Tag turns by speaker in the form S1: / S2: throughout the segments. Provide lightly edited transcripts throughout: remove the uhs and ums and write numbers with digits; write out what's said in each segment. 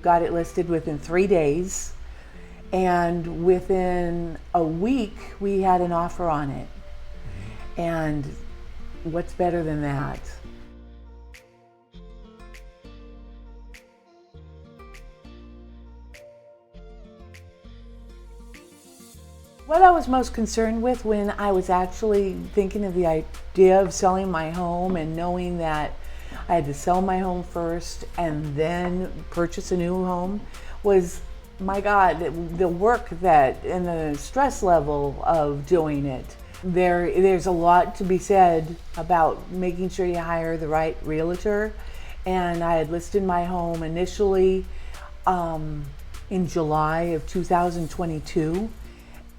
S1: got it listed within 3 days, and within a week we had an offer on it. And what's better than that? What I was most concerned with when I was actually thinking of the idea of selling my home and knowing that I had to sell my home first and then purchase a new home was, my God, the work that and the stress level of doing it. There's a lot to be said about making sure you hire the right realtor. And I had listed my home initially in July of 2022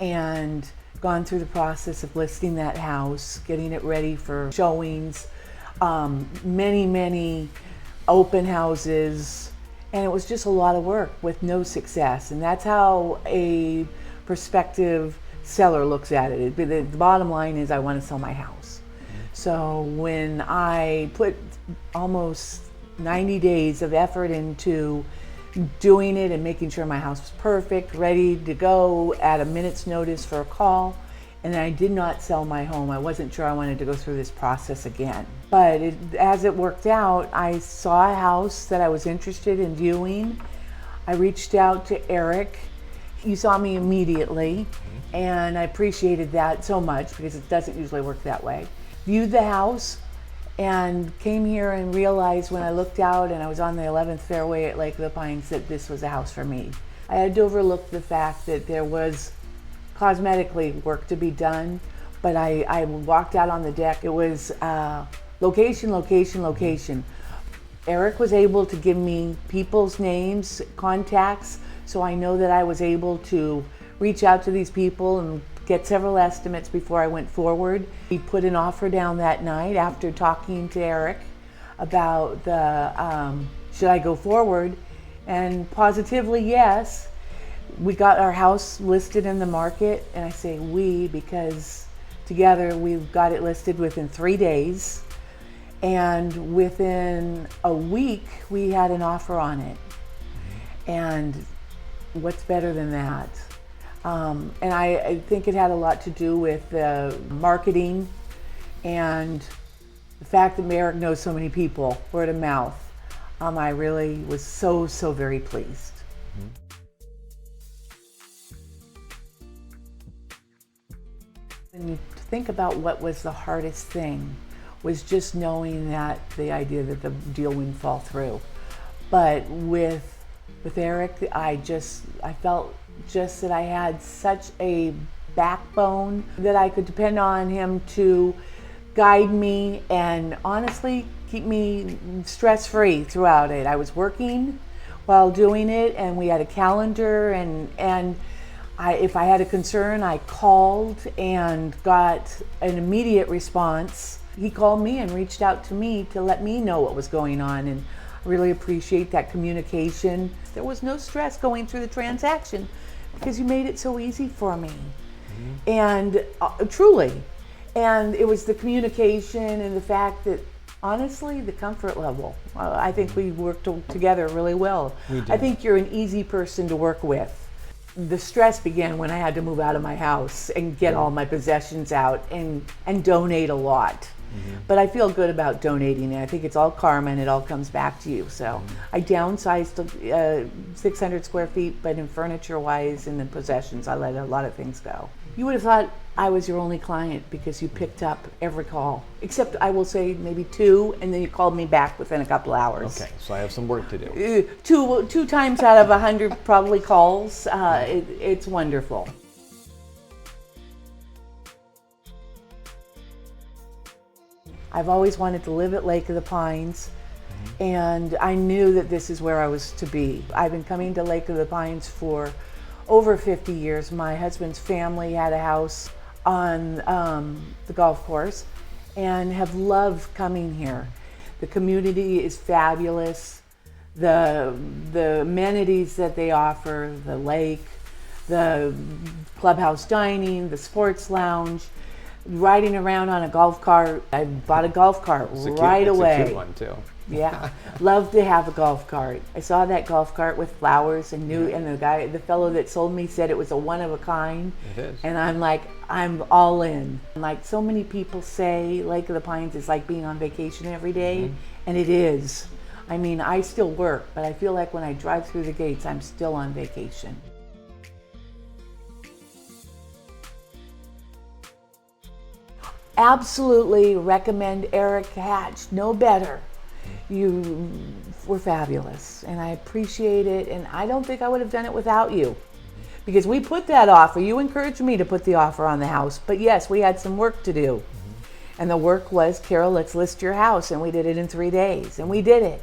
S1: and gone through the process of listing that house, getting it ready for showings, many open houses, and it was just a lot of work with no success. And that's how a prospective seller looks at it. The bottom line is I want to sell my house. So when I put almost 90 days of effort into doing it and making sure my house was perfect, ready to go at a minute's notice for a call, and I did not sell my home. I wasn't sure I wanted to go through this process again. But as it worked out, I saw a house that I was interested in viewing. I reached out to Eric. He saw me immediately, and I appreciated that so much because it doesn't usually work that way. Viewed the house and came here and realized when I looked out and I was on the 11th fairway at Lake of the Pines that this was a house for me. I had to overlook the fact that there was cosmetically work to be done, but I walked out on the deck. It was location, location, location. Eric was able to give me people's names, contacts, so I know that I was able to reach out to these people and get several estimates before I went forward. We put an offer down that night after talking to Eric about should I go forward, and positively yes. We got our house listed in the market, and I say we because together we've got it listed within 3 days, and within a week we had an offer on it. And what's better than that? And I think it had a lot to do with the marketing and the fact that Eric knows so many people, word of mouth. I really was so very pleased. And to think about what was the hardest thing was just knowing that the idea that the deal wouldn't fall through. But with Eric, I felt just that I had such a backbone that I could depend on him to guide me and honestly keep me stress-free throughout it. I was working while doing it, and we had a calendar, and if I had a concern, I called and got an immediate response. He called me and reached out to me to let me know what was going on, and I really appreciate that communication. There was no stress going through the transaction because you made it so easy for me. And truly, and it was the communication and the fact that honestly, the comfort level. I think we worked together really well. I think you're an easy person to work with. The stress began when I had to move out of my house and get all my possessions out and donate a lot. But I feel good about donating it. I think it's all karma and it all comes back to you. So I downsized to 600 square feet, but in furniture wise and in possessions, I let a lot of things go. You would have thought I was your only client because you picked up every call, except I will say maybe 2, and then you called me back within a couple hours.
S2: Okay, so I have some work to do.
S1: Two times out of 100 probably calls. It's wonderful. I've always wanted to live at Lake of the Pines, and I knew that this is where I was to be. I've been coming to Lake of the Pines for over 50 years. My husband's family had a house on the golf course and have loved coming here. The community is fabulous. The amenities that they offer, the lake, the clubhouse dining, the sports lounge, riding around on a golf cart. I bought a golf cart right away.
S2: It's a cute one too.
S1: Yeah, love to have a golf cart. I saw that golf cart with flowers and the fellow that sold me said it was a one of a kind.
S2: It is.
S1: And I'm like, I'm all in. Like so many people say, Lake of the Pines is like being on vacation every day, and it is. I mean, I still work, but I feel like when I drive through the gates, I'm still on vacation. Absolutely recommend Eric Hatch, no better. You were fabulous, and I appreciate it, and I don't think I would have done it without you. Because we put that offer, you encouraged me to put the offer on the house, but yes, we had some work to do. And the work was, Carol, let's list your house, and we did it in 3 days, and we did it.